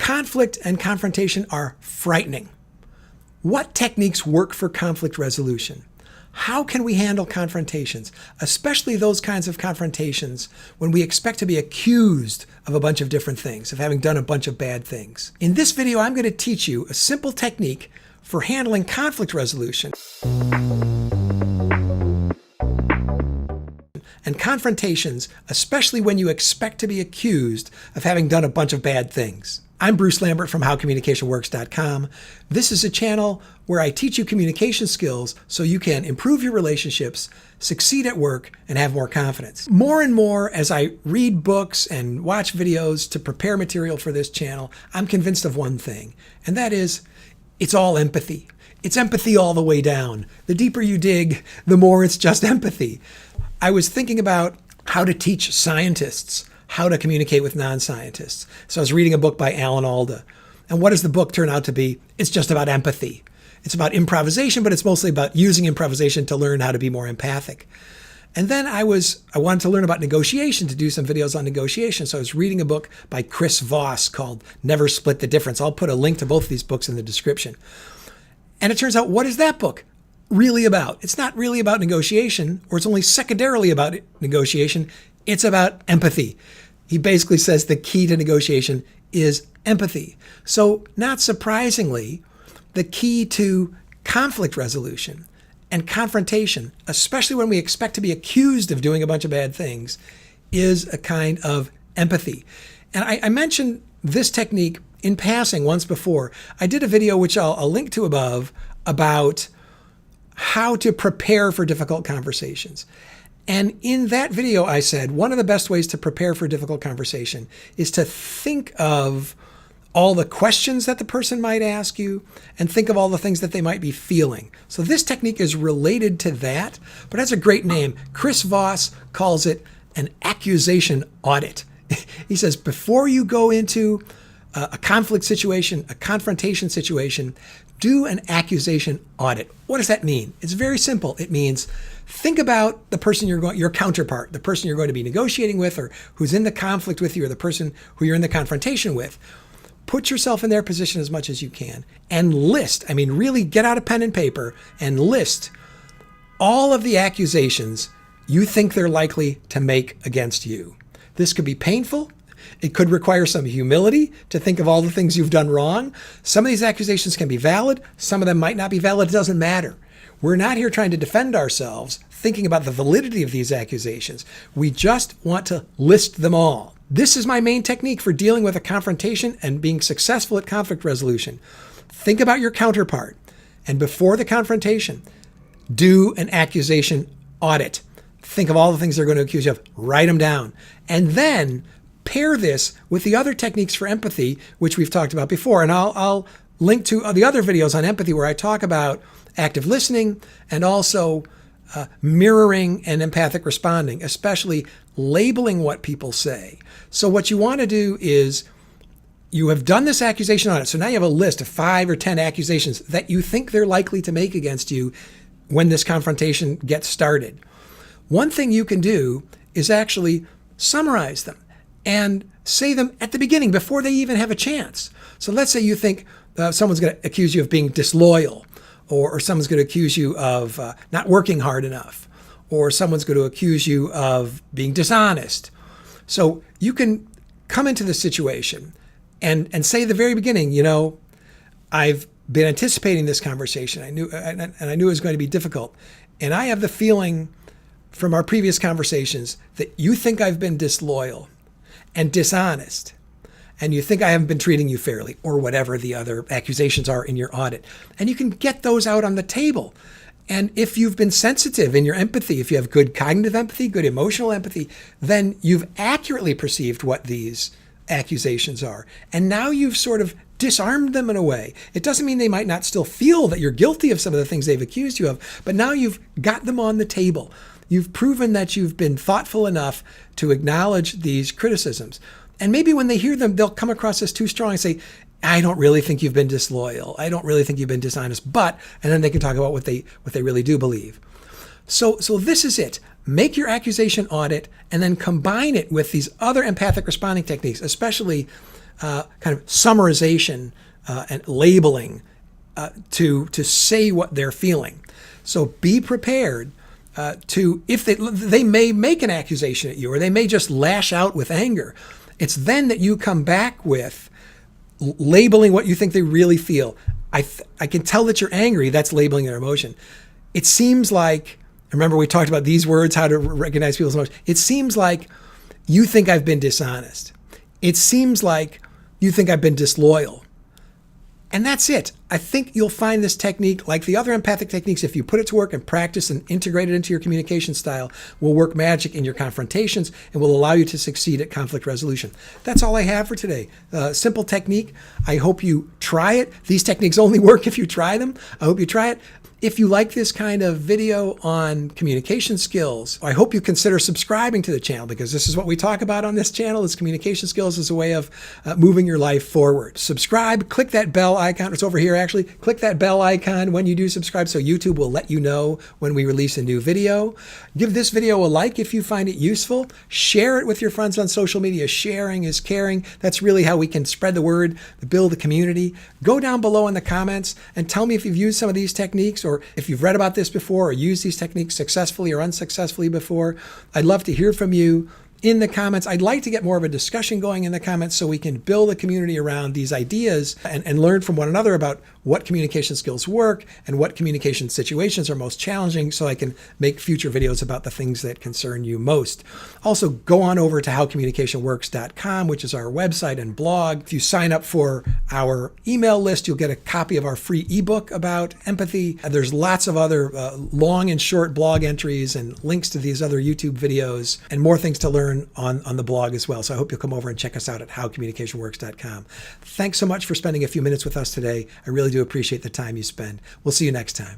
Conflict and confrontation are frightening. What techniques work for conflict resolution? How can we handle confrontations, especially those kinds of confrontations when we expect to be accused of a bunch of different things, of having done a bunch of bad things? In this video, I'm going to teach you a simple technique for handling conflict resolution and confrontations, especially when you expect to be accused of having done a bunch of bad things. I'm Bruce Lambert from howcommunicationworks.com. This is a channel where I teach you communication skills so you can improve your relationships, succeed at work, and have more confidence. More and more, as I read books and watch videos to prepare material for this channel, I'm convinced of one thing, and that is it's all empathy. It's empathy all the way down. The deeper you dig, the more it's just empathy. I was thinking about how to teach scientists how to communicate with non-scientists. So I was reading a book by Alan Alda. And what does the book turn out to be? It's just about empathy. It's about improvisation, but it's mostly about using improvisation to learn how to be more empathic. And then I wanted to learn about negotiation, to do some videos on negotiation. So I was reading a book by Chris Voss called Never Split the Difference. I'll put a link to both of these books in the description. And it turns out, what is that book really about? It's not really about negotiation, or it's only secondarily about negotiation. It's about empathy. He basically says the key to negotiation is empathy. So not surprisingly, the key to conflict resolution and confrontation, especially when we expect to be accused of doing a bunch of bad things, is a kind of empathy. And I mentioned this technique in passing once before. I did a video, which I'll link to above, about how to prepare for difficult conversations. And in that video, I said, one of the best ways to prepare for a difficult conversation is to think of all the questions that the person might ask you and think of all the things that they might be feeling. So this technique is related to that, but has a great name. Chris Voss calls it an accusation audit. He says, before you go into a conflict situation, a confrontation situation, do an accusation audit. What does that mean? It's very simple. It means think about the person your counterpart, the person you're going to be negotiating with, or who's in the conflict with you, or the person who you're in the confrontation with. Put yourself in their position as much as you can and list, really get out a pen and paper and list all of the accusations you think they're likely to make against you. This could be painful. It could require some humility to think of all the things you've done wrong. Some of these accusations can be valid. Some of them might not be valid. It doesn't matter. We're not here trying to defend ourselves, thinking about the validity of these accusations. We just want to list them all. This is my main technique for dealing with a confrontation and being successful at conflict resolution. Think about your counterpart, and before the confrontation, do an accusation audit. Think of all the things they're going to accuse you of. Write them down. And then pair this with the other techniques for empathy, which we've talked about before. And I'll link to the other videos on empathy where I talk about active listening and also mirroring and empathic responding, especially labeling what people say. So what you want to do is you have done this accusation audit. So now you have a list of 5 or 10 accusations that you think they're likely to make against you when this confrontation gets started. One thing you can do is actually summarize them and say them at the beginning before they even have a chance. So let's say you think someone's going to accuse you of being disloyal, or someone's going to accuse you of not working hard enough, or someone's going to accuse you of being dishonest. So you can come into the situation and say at the very beginning, I've been anticipating this conversation. I knew it was going to be difficult. And I have the feeling from our previous conversations that you think I've been disloyal and dishonest, and you think I haven't been treating you fairly, or whatever the other accusations are in your audit. And you can get those out on the table. And if you've been sensitive in your empathy, if you have good cognitive empathy, good emotional empathy, then you've accurately perceived what these accusations are. And now you've sort of disarmed them in a way. It doesn't mean they might not still feel that you're guilty of some of the things they've accused you of, but now you've got them on the table. You've proven that you've been thoughtful enough to acknowledge these criticisms. And maybe when they hear them, they'll come across as too strong and say, I don't really think you've been disloyal. I don't really think you've been dishonest, and then they can talk about what they really do believe. So this is it. Make your accusation audit and then combine it with these other empathic responding techniques, especially kind of summarization and labeling to say what they're feeling. So be prepared if they may make an accusation at you, or they may just lash out with anger. It's then that you come back with labeling what you think they really feel. I can tell that you're angry. That's labeling their emotion. It seems like, remember we talked about these words, how to recognize people's emotions. It seems like you think I've been dishonest. It seems like you think I've been disloyal. And that's it. I think you'll find this technique, like the other empathic techniques, if you put it to work and practice and integrate it into your communication style, will work magic in your confrontations and will allow you to succeed at conflict resolution. That's all I have for today. Simple technique. I hope you try it. These techniques only work if you try them. I hope you try it. If you like this kind of video on communication skills, I hope you consider subscribing to the channel, because this is what we talk about on this channel, is communication skills as a way of moving your life forward. Subscribe, click that bell icon. It's over here actually. Click that bell icon when you do subscribe so YouTube will let you know when we release a new video. Give this video a like if you find it useful. Share it with your friends on social media. Sharing is caring. That's really how we can spread the word, build a community. Go down below in the comments and tell me if you've used some of these techniques, or if you've read about this before or used these techniques successfully or unsuccessfully before. I'd love to hear from you in the comments. I'd like to get more of a discussion going in the comments so we can build a community around these ideas and learn from one another about what communication skills work and what communication situations are most challenging, so I can make future videos about the things that concern you most. Also, go on over to howcommunicationworks.com, which is our website and blog. If you sign up for our email list, you'll get a copy of our free ebook about empathy. There's lots of other long and short blog entries and links to these other YouTube videos and more things to learn on the blog as well. So I hope you'll come over and check us out at howcommunicationworks.com. Thanks so much for spending a few minutes with us today. I really do appreciate the time you spend. We'll see you next time.